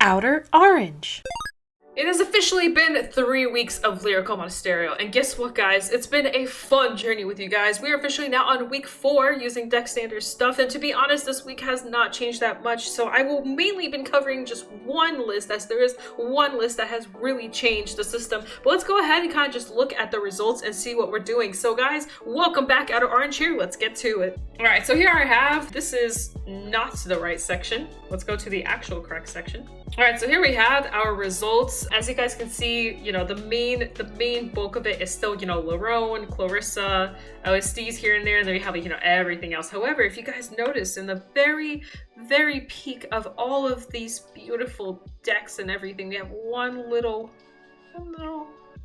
OuterOrange. It has officially been 3 weeks of Lyrical Monasterio, and guess what, guys? It's been a fun journey with you guys. We are officially now on week 4 using deck standard stuff, and to be honest, this week has not changed that much, so I will mainly been covering just one list, as there is one list that has really changed the system. But let's go ahead and kind of just look at the results and see what we're doing. So guys, welcome back, OuterOrange here. Let's get to it. All right, so here I have, this is not the right section. Let's go to the actual correct section. All right, so here we have our results. As you guys can see, you know, the main bulk of it is still, you know, Lerone, Clarissa, LSDs here and there, and then we have, you know, everything else. However, if you guys notice in the very peak of all of these beautiful decks and everything, we have one little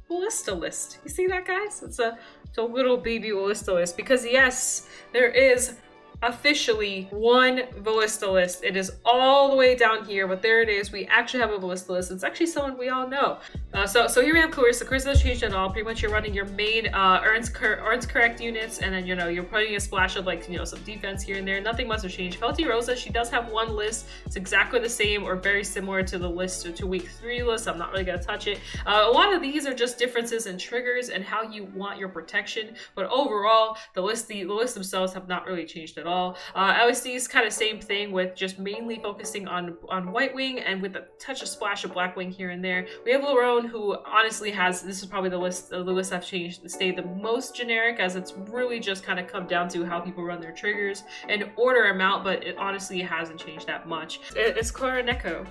ballista list. You see that, guys? It's a little baby ballista list, because yes, there is officially one ballista list. It is all the way down here, but there it is. We actually have a ballista list. It's actually someone we all know. So here we have Clarissa. Clarissa doesn't change at all. Pretty much you're running your main earns correct units, and then, you know, you're putting a splash of, like, you know, some defense here and there. Nothing much has changed. Felty Rosa, she does have one list. It's exactly the same or very similar to the list, to week 3 list. I'm not really gonna touch it. A lot of these are just differences in triggers and how you want your protection, but overall the list themselves have not really changed at all. LSD is kind of same thing, with just mainly focusing on White Wing and with a touch of splash of Black Wing here and there. We have Lerone, who honestly has, this is probably the list I've changed, stayed the most generic, as it's really just kind of come down to how people run their triggers and order them out, but it honestly hasn't changed that much. It's KurroNeko.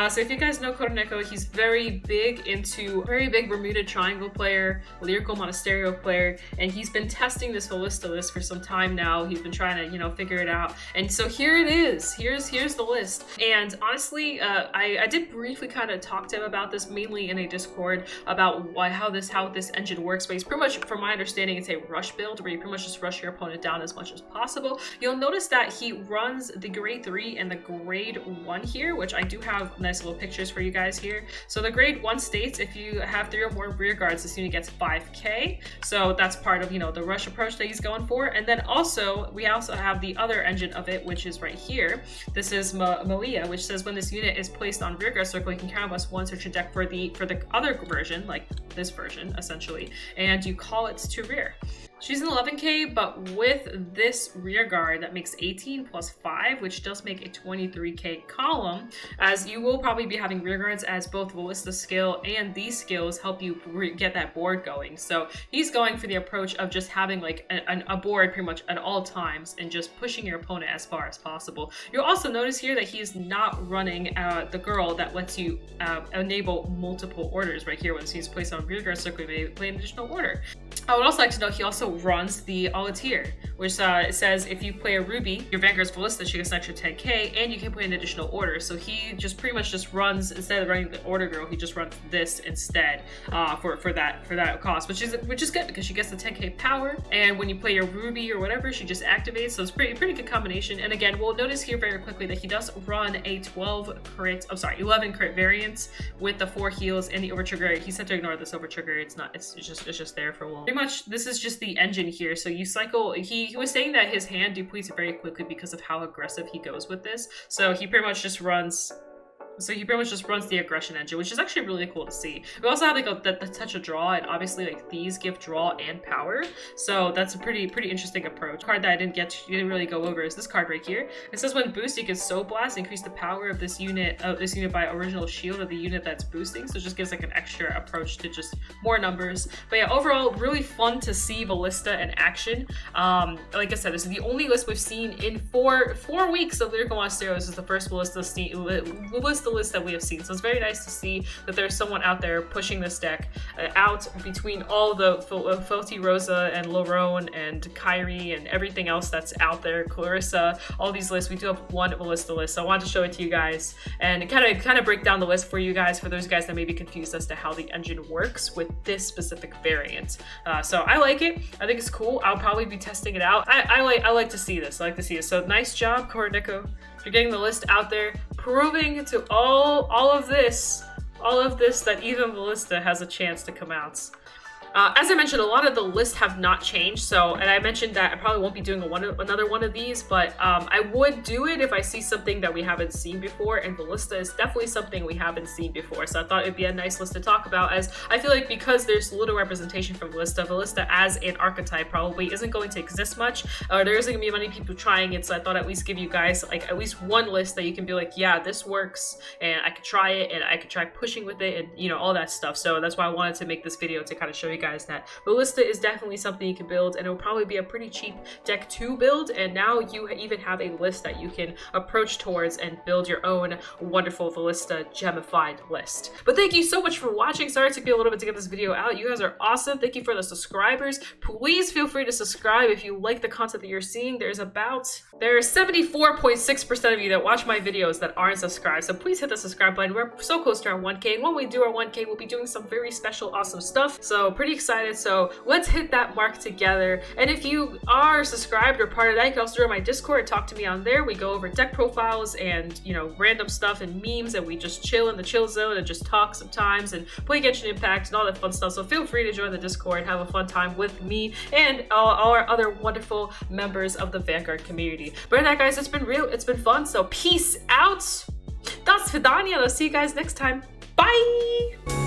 So if you guys know KurroNeko, he's very big Bermuda Triangle player, Lyrical Monasterio player, and he's been testing this ballista list for some time now. He's been trying to, you know, figure it out, and so here it is. Here's the list. And honestly, I did briefly kind of talk to him about this, mainly in a Discord, about how this engine works. But he's pretty much, from my understanding, it's a rush build where you pretty much just rush your opponent down as much as possible. You'll notice that he runs the grade 3 and the grade 1 here, which I do have nice little pictures for you guys here. So the grade 1 states if you have 3 or more rear guards, this unit gets 5k. So that's part of, you know, the rush approach that he's going for. And then also we also have the other engine of it, which is right here. This is Malia, which says when this unit is placed on rearguard circle, you can counterblast 1 search your deck for the other version, like this version essentially, and you call it to rear. She's an 11k, but with this rear guard, that makes 18 plus 5, which does make a 23k column, as you will probably be having rear guards as both ballista skill and these skills help you get that board going. So he's going for the approach of just having like a board pretty much at all times and just pushing your opponent as far as possible. You'll also notice here that he is not running the girl that lets you enable multiple orders right here. When he's placed on rear guard circle, you may play an additional order. I would also like to note he also runs the Alatir, which says if you play a Ruby, your Vanguard's Ballista, she gets an extra 10k, and you can play an additional order. So he just pretty much just runs, instead of running the order girl, he just runs this instead for that cost, which is good, because she gets the 10k power, and when you play your Ruby or whatever, she just activates. So it's pretty good combination. And again, we'll notice here very quickly that he does run a 11 crit variance with the 4 heals and the over trigger. He said to ignore this over trigger. It's just there for a while. Pretty much this is just the engine here. So you cycle, he was saying that his hand depletes very quickly because of how aggressive he goes with this. So he pretty much just runs the aggression engine, which is actually really cool to see. We also have like the touch of draw, and obviously like these give draw and power. So that's a pretty interesting approach. The card that I didn't really go over is this card right here. It says when boosted, you can Soul Blast, increase the power of this unit by original shield of the unit that's boosting. So it just gives like an extra approach to just more numbers. But yeah, overall, really fun to see Ballista in action. Like I said, this is the only list we've seen in four weeks of Lyrical Monasterio. This is the first Ballista list that we have seen. So it's very nice to see that there's someone out there pushing this deck out between all the Felty Rosa and Lerone and Kyrie and everything else that's out there, Clarissa, all these lists. We do have one ballista list, so I wanted to show it to you guys and kind of break down the list for you guys, for those guys that may be confused as to how the engine works with this specific variant. So I like it. I think it's cool. I'll probably be testing it out. I like to see this. I like to see it. So nice job, KurroNeko. You're getting the list out there, proving to all of this that even Ballista has a chance to come out. As I mentioned, a lot of the lists have not changed. So, and I mentioned that I probably won't be doing another one of these, but I would do it if I see something that we haven't seen before. And Ballista is definitely something we haven't seen before. So I thought it'd be a nice list to talk about, as I feel like because there's little representation from Ballista as an archetype probably isn't going to exist much. There isn't gonna be many people trying it. So I thought at least give you guys like at least one list that you can be like, yeah, this works, and I could try it, and I could try pushing with it, and you know, all that stuff. So that's why I wanted to make this video, to kind of show you guys that Ballista is definitely something you can build, and it will probably be a pretty cheap deck to build. And now you even have a list that you can approach towards and build your own wonderful Ballista gemified list. But thank you so much for watching. Sorry it took me a little bit to get this video out. You guys are awesome. Thank you for the subscribers. Please feel free to subscribe if you like the content that you're seeing. There's 74.6% of you that watch my videos that aren't subscribed, so please hit the subscribe button. We're so close to our 1K, and when we do our 1K, we'll be doing some very special, awesome stuff. So pretty excited. So let's hit that mark together. And if you are subscribed or part of that, you can also join my Discord, talk to me on there. We go over deck profiles and, you know, random stuff and memes, and we just chill in the chill zone and just talk sometimes and play Genshin Impact and all that fun stuff. So feel free to join the Discord and have a fun time with me and all our other wonderful members of the Vanguard community. But with that, guys, it's been real, it's been fun. So peace out. Das Vidania. I'll see you guys next time. Bye.